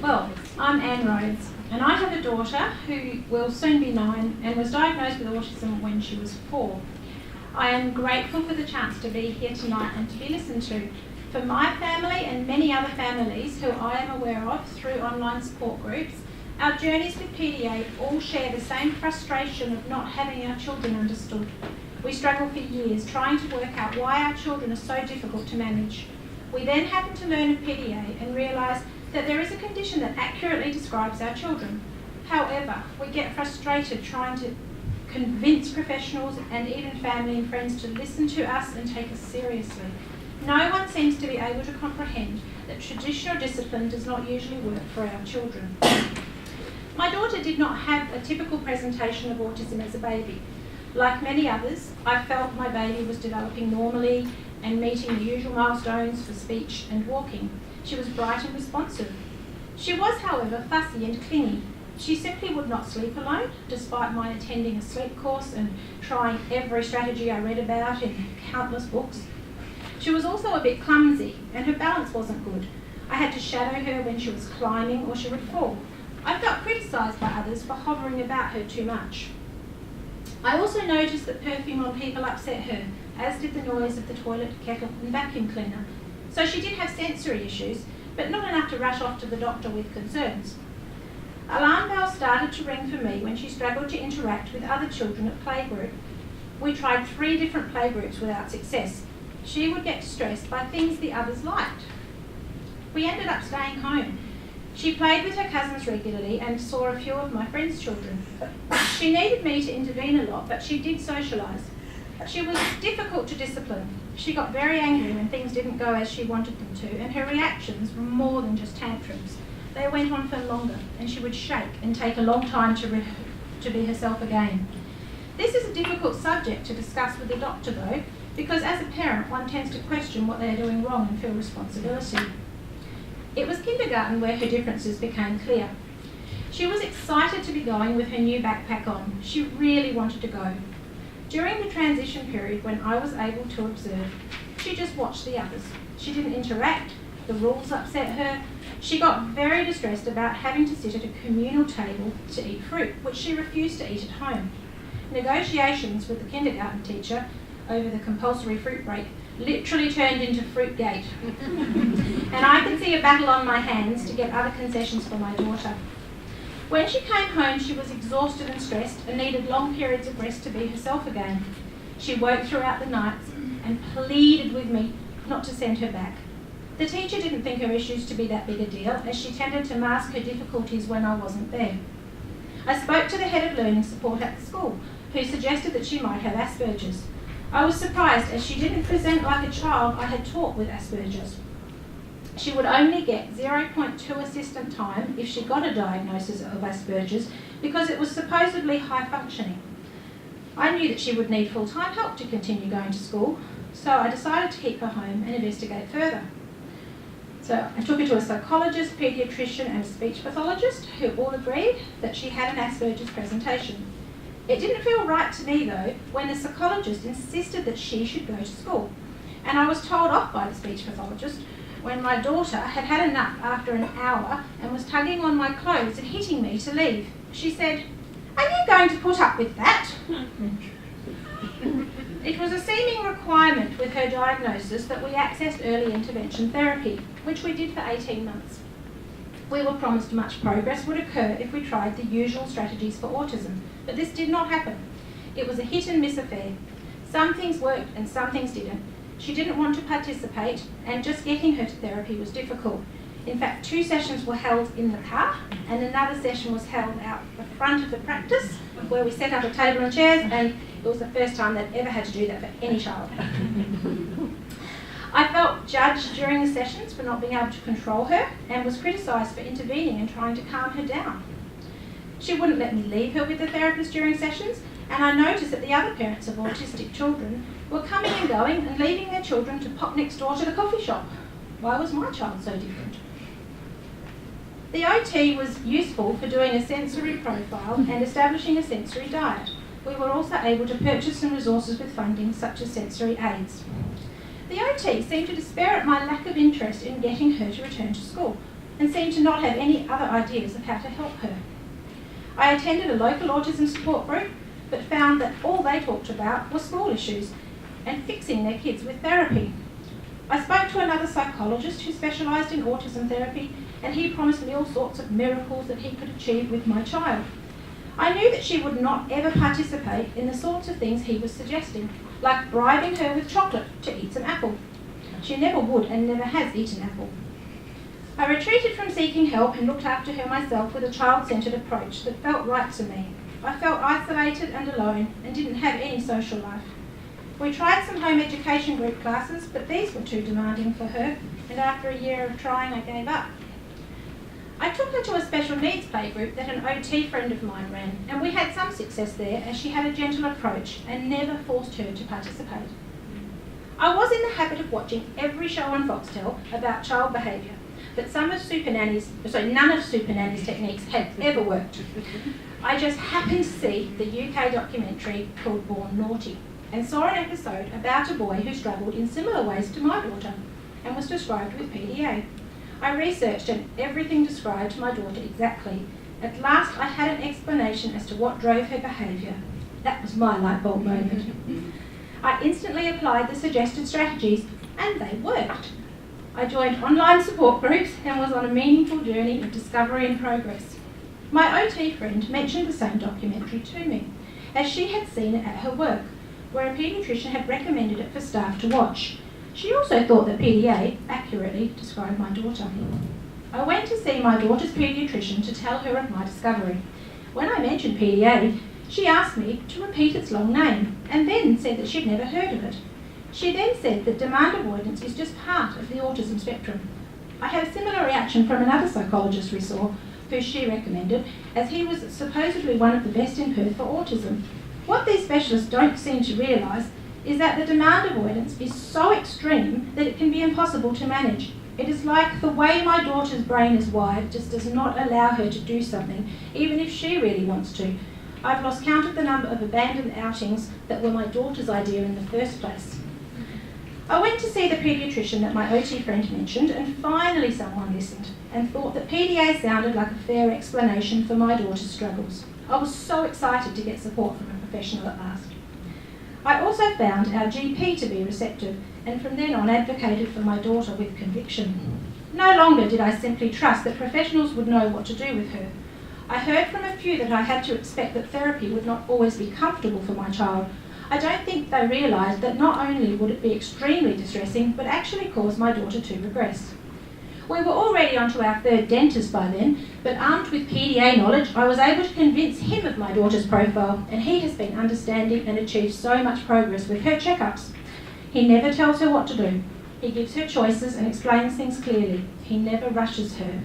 Well, I'm Anne Rhodes, and I have a daughter who will soon be 9 and was diagnosed with autism when she was 4. I am grateful for the chance to be here tonight and to be listened to. For my family and many other families who I am aware of through online support groups, our journeys with PDA all share the same frustration of not having our children understood. We struggle for years trying to work out why our children are so difficult to manage. We then happen to learn of PDA and realise that there is a condition that accurately describes our children. However, we get frustrated trying to convince professionals and even family and friends to listen to us and take us seriously. No one seems to be able to comprehend that traditional discipline does not usually work for our children. My daughter did not have a typical presentation of autism as a baby. Like many others, I felt my baby was developing normally and meeting the usual milestones for speech and walking. She was bright and responsive. She was, however, fussy and clingy. She simply would not sleep alone, despite my attending a sleep course and trying every strategy I read about in countless books. She was also a bit clumsy, and her balance wasn't good. I had to shadow her when she was climbing or she would fall. I felt criticised by others for hovering about her too much. I also noticed that perfume on people upset her, as did the noise of the toilet, kettle and vacuum cleaner. So she did have sensory issues, but not enough to rush off to the doctor with concerns. Alarm bells started to ring for me when she struggled to interact with other children at playgroup. We tried 3 different playgroups without success. She would get stressed by things the others liked. We ended up staying home. She played with her cousins regularly and saw a few of my friends' children. She needed me to intervene a lot, but she did socialise. She was difficult to discipline. She got very angry when things didn't go as she wanted them to, and her reactions were more than just tantrums. They went on for longer, and she would shake and take a long time to be herself again. This is a difficult subject to discuss with the doctor though, because as a parent one tends to question what they are doing wrong and feel responsibility. It was kindergarten where her differences became clear. She was excited to be going with her new backpack on. She really wanted to go. During the transition period when I was able to observe, she just watched the others. She didn't interact, the rules upset her. She got very distressed about having to sit at a communal table to eat fruit, which she refused to eat at home. Negotiations with the kindergarten teacher over the compulsory fruit break literally turned into Fruitgate. And I could see a battle on my hands to get other concessions for my daughter. When she came home, she was exhausted and stressed and needed long periods of rest to be herself again. She woke throughout the nights and pleaded with me not to send her back. The teacher didn't think her issues to be that big a deal, as she tended to mask her difficulties when I wasn't there. I spoke to the head of learning support at the school, who suggested that she might have Asperger's. I was surprised, as she didn't present like a child I had taught with Asperger's. She would only get 0.2 assistant time if she got a diagnosis of Asperger's, because it was supposedly high functioning. I knew that she would need full-time help to continue going to school, so I decided to keep her home and investigate further. So I took her to a psychologist, paediatrician and a speech pathologist, who all agreed that she had an Asperger's presentation. It didn't feel right to me though when the psychologist insisted that she should go to school, and I was told off by the speech pathologist when my daughter had had enough after an hour and was tugging on my clothes and hitting me to leave. She said, "Are you going to put up with that?" It was a seeming requirement with her diagnosis that we accessed early intervention therapy, which we did for 18 months. We were promised much progress would occur if we tried the usual strategies for autism, but this did not happen. It was a hit and miss affair. Some things worked and some things didn't. She didn't want to participate, and just getting her to therapy was difficult. In fact, 2 sessions were held in the car, and another session was held out the front of the practice, where we set up a table and chairs, and it was the first time they'd ever had to do that for any child. I felt judged during the sessions for not being able to control her, and was criticised for intervening and trying to calm her down. She wouldn't let me leave her with the therapist during sessions, and I noticed that the other parents of autistic children were coming and going and leaving their children to pop next door to the coffee shop. Why was my child so different? The OT was useful for doing a sensory profile and establishing a sensory diet. We were also able to purchase some resources with funding such as sensory aids. The OT seemed to despair at my lack of interest in getting her to return to school. and seemed to not have any other ideas of how to help her. I attended a local autism support group, but found that all they talked about were school issues and fixing their kids with therapy. I spoke to another psychologist who specialised in autism therapy, and he promised me all sorts of miracles that he could achieve with my child. I knew that she would not ever participate in the sorts of things he was suggesting, like bribing her with chocolate to eat some apple. She never would and never has eaten apple. I retreated from seeking help and looked after her myself with a child-centred approach that felt right to me. I felt isolated and alone and didn't have any social life. We tried some home education group classes, but these were too demanding for her, and after a year of trying, I gave up. I took her to a special needs play group that an OT friend of mine ran, and we had some success there as she had a gentle approach and never forced her to participate. I was in the habit of watching every show on Foxtel about child behaviour, but none of Super Nanny's techniques had ever worked. I just happened to see the UK documentary called Born Naughty and saw an episode about a boy who struggled in similar ways to my daughter and was described with PDA. I researched and everything described my daughter exactly. At last I had an explanation as to what drove her behaviour. That was my light bulb moment. I instantly applied the suggested strategies and they worked. I joined online support groups and was on a meaningful journey of discovery and progress. My OT friend mentioned the same documentary to me, as she had seen it at her work, where a paediatrician had recommended it for staff to watch. She also thought that PDA accurately described my daughter. I went to see my daughter's paediatrician to tell her of my discovery. When I mentioned PDA, she asked me to repeat its long name, and then said that she'd never heard of it. She then said that demand avoidance is just part of the autism spectrum. I had a similar reaction from another psychologist we saw, who she recommended, as he was supposedly one of the best in Perth for autism. What these specialists don't seem to realise is that the demand avoidance is so extreme that it can be impossible to manage. It is like the way my daughter's brain is wired just does not allow her to do something, even if she really wants to. I've lost count of the number of abandoned outings that were my daughter's idea in the first place. I went to see the paediatrician that my OT friend mentioned, and finally someone listened and thought that PDA sounded like a fair explanation for my daughter's struggles. I was so excited to get support from a professional at last. I also found our GP to be receptive, and from then on advocated for my daughter with conviction. No longer did I simply trust that professionals would know what to do with her. I heard from a few that I had to expect that therapy would not always be comfortable for my child. I don't think they realised that not only would it be extremely distressing, but actually cause my daughter to regress. We were already onto our third dentist by then, but armed with PDA knowledge, I was able to convince him of my daughter's profile, and he has been understanding and achieved so much progress with her checkups. He never tells her what to do. He gives her choices and explains things clearly. He never rushes her.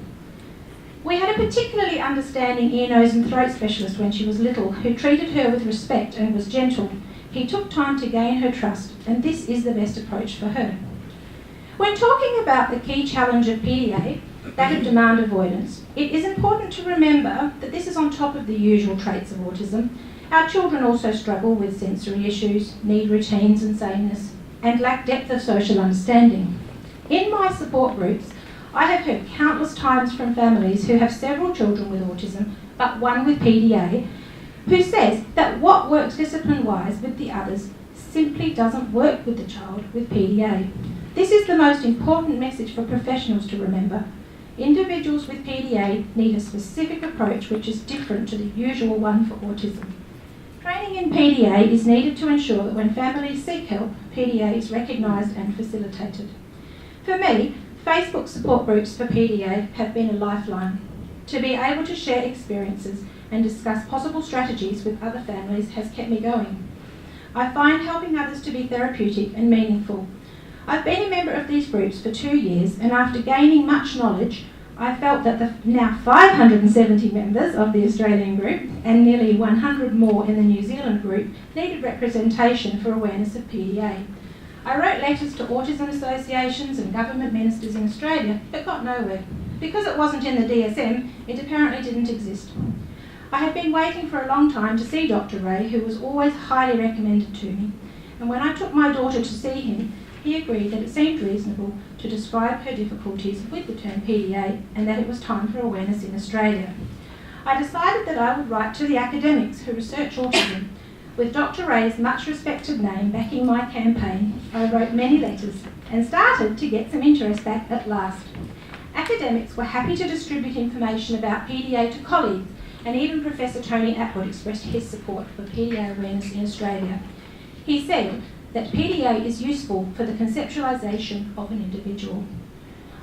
We had a particularly understanding ear, nose and throat specialist when she was little, who treated her with respect and was gentle. He took time to gain her trust, and this is the best approach for her. When talking about the key challenge of PDA, that of demand avoidance, it is important to remember that this is on top of the usual traits of autism. Our children also struggle with sensory issues, need routines and sameness, and lack depth of social understanding. In my support groups, I have heard countless times from families who have several children with autism, but one with PDA, who says that what works discipline-wise with the others simply doesn't work with the child with PDA. This is the most important message for professionals to remember. Individuals with PDA need a specific approach which is different to the usual one for autism. Training in PDA is needed to ensure that when families seek help, PDA is recognised and facilitated. For me, Facebook support groups for PDA have been a lifeline. To be able to share experiences and discuss possible strategies with other families has kept me going. I find helping others to be therapeutic and meaningful. I've been a member of these groups for 2 years, and after gaining much knowledge, I felt that the now 570 members of the Australian group and nearly 100 more in the New Zealand group needed representation for awareness of PDA. I wrote letters to autism associations and government ministers in Australia, but got nowhere. Because it wasn't in the DSM, it apparently didn't exist. I had been waiting for a long time to see Dr. Ray, who was always highly recommended to me, and when I took my daughter to see him, he agreed that it seemed reasonable to describe her difficulties with the term PDA and that it was time for awareness in Australia. I decided that I would write to the academics who research autism. With Dr. Ray's much respected name backing my campaign, I wrote many letters and started to get some interest back at last. Academics were happy to distribute information about PDA to colleagues, and even Professor Tony Atwood expressed his support for PDA awareness in Australia. He said that PDA is useful for the conceptualisation of an individual.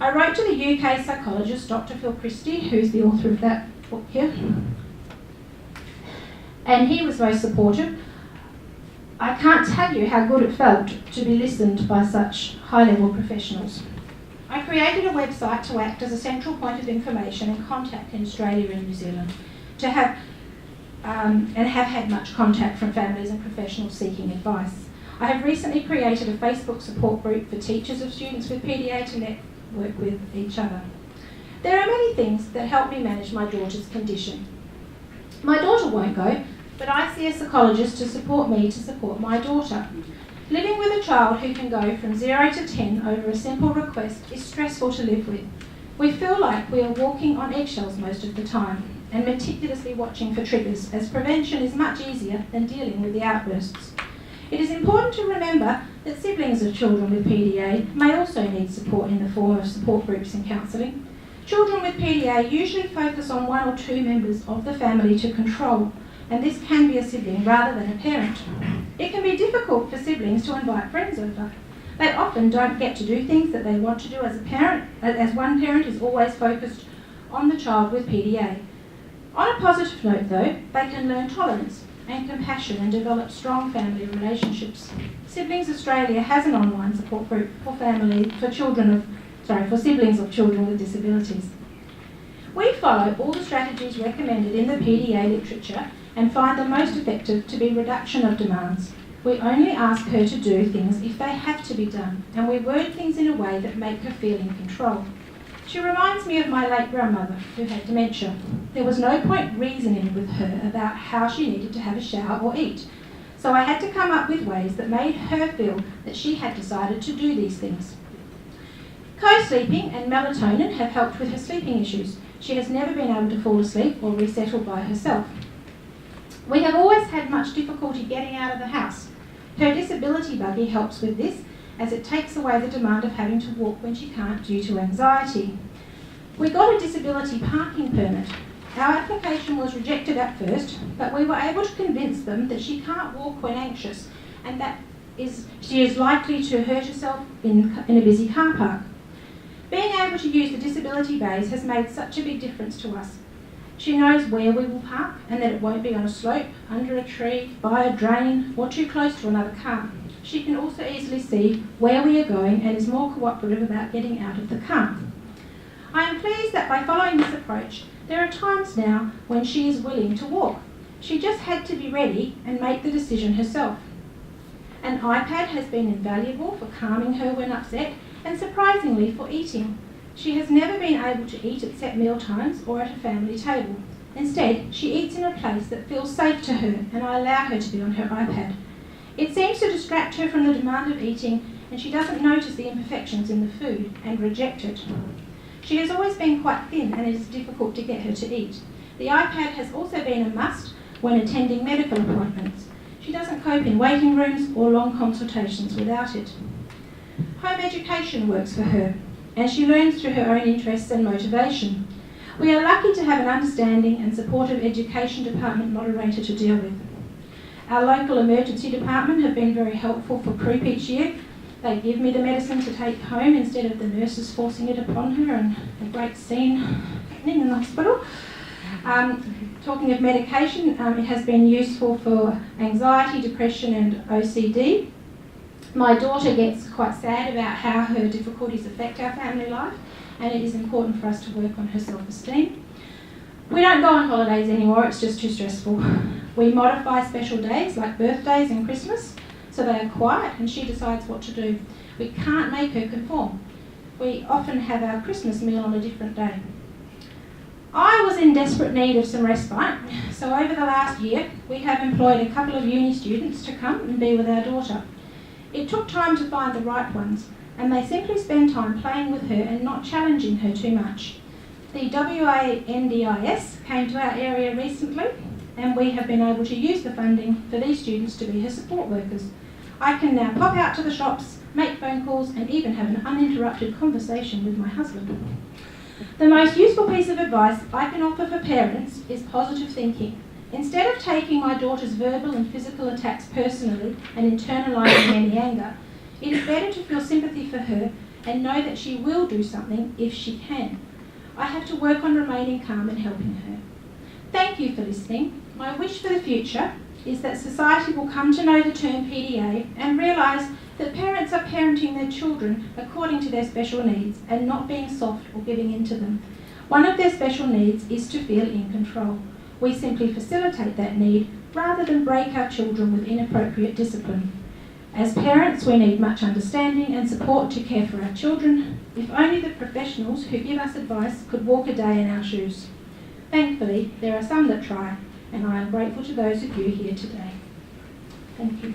I wrote to the UK psychologist Dr. Phil Christie, who's the author of that book here, and he was most supportive. I can't tell you how good it felt to be listened by such high-level professionals. I created a website to act as a central point of information and contact in Australia and New Zealand, to have had much contact from families and professionals seeking advice. I have recently created a Facebook support group for teachers of students with PDA to network with each other. There are many things that help me manage my daughter's condition. My daughter won't go, but I see a psychologist to support me to support my daughter. Living with a child who can go from 0 to 10 over a simple request is stressful to live with. We feel like we are walking on eggshells most of the time and meticulously watching for triggers, as prevention is much easier than dealing with the outbursts. It is important to remember that siblings of children with PDA may also need support in the form of support groups and counselling. Children with PDA usually focus on one or two members of the family to control, and this can be a sibling rather than a parent. It can be difficult for siblings to invite friends over. They often don't get to do things that they want to do as a parent, as one parent is always focused on the child with PDA. On a positive note though, they can learn tolerance and compassion and develop strong family relationships. Siblings Australia has an online support group for siblings of children with disabilities. We follow all the strategies recommended in the PDA literature and find the most effective to be reduction of demands. We only ask her to do things if they have to be done, and we word things in a way that make her feel in control. She reminds me of my late grandmother, who had dementia. There was no point reasoning with her about how she needed to have a shower or eat, so I had to come up with ways that made her feel that she had decided to do these things. Co-sleeping and melatonin have helped with her sleeping issues. She has never been able to fall asleep or resettle by herself. We have always had much difficulty getting out of the house. Her disability buggy helps with this, as it takes away the demand of having to walk when she can't due to anxiety. We got a disability parking permit. Our application was rejected at first, but we were able to convince them that she can't walk when anxious and that she is likely to hurt herself in a busy car park. Being able to use the disability bays has made such a big difference to us. She knows where we will park and that it won't be on a slope, under a tree, by a drain, or too close to another car. She can also easily see where we are going and is more cooperative about getting out of the car. I am pleased that by following this approach, there are times now when she is willing to walk. She just had to be ready and make the decision herself. An iPad has been invaluable for calming her when upset and surprisingly for eating. She has never been able to eat at set meal times or at a family table. Instead, she eats in a place that feels safe to her, and I allow her to be on her iPad. It seems to distract her from the demand of eating, and she doesn't notice the imperfections in the food and reject it. She has always been quite thin, and it is difficult to get her to eat. The iPad has also been a must when attending medical appointments. She doesn't cope in waiting rooms or long consultations without it. Home education works for her, and she learns through her own interests and motivation. We are lucky to have an understanding and supportive education department moderator to deal with. Our local emergency department have been very helpful for croup each year. They give me the medicine to take home instead of the nurses forcing it upon her, and a great scene happening in the hospital. Talking of medication, it has been useful for anxiety, depression and OCD. My daughter gets quite sad about how her difficulties affect our family life, and it is important for us to work on her self-esteem. We don't go on holidays anymore, it's just too stressful. We modify special days like birthdays and Christmas, so they are quiet and she decides what to do. We can't make her conform. We often have our Christmas meal on a different day. I was in desperate need of some respite, so over the last year we have employed a couple of uni students to come and be with our daughter. It took time to find the right ones, and they simply spend time playing with her and not challenging her too much. The WANDIS came to our area recently, and we have been able to use the funding for these students to be her support workers. I can now pop out to the shops, make phone calls, and even have an uninterrupted conversation with my husband. The most useful piece of advice I can offer for parents is positive thinking. Instead of taking my daughter's verbal and physical attacks personally and internalising any anger, it is better to feel sympathy for her and know that she will do something if she can. I have to work on remaining calm and helping her. Thank you for listening. My wish for the future is that society will come to know the term PDA and realise that parents are parenting their children according to their special needs and not being soft or giving in to them. One of their special needs is to feel in control. We simply facilitate that need rather than break our children with inappropriate discipline. As parents, we need much understanding and support to care for our children. If only the professionals who give us advice could walk a day in our shoes. Thankfully, there are some that try, and I am grateful to those of you here today. Thank you.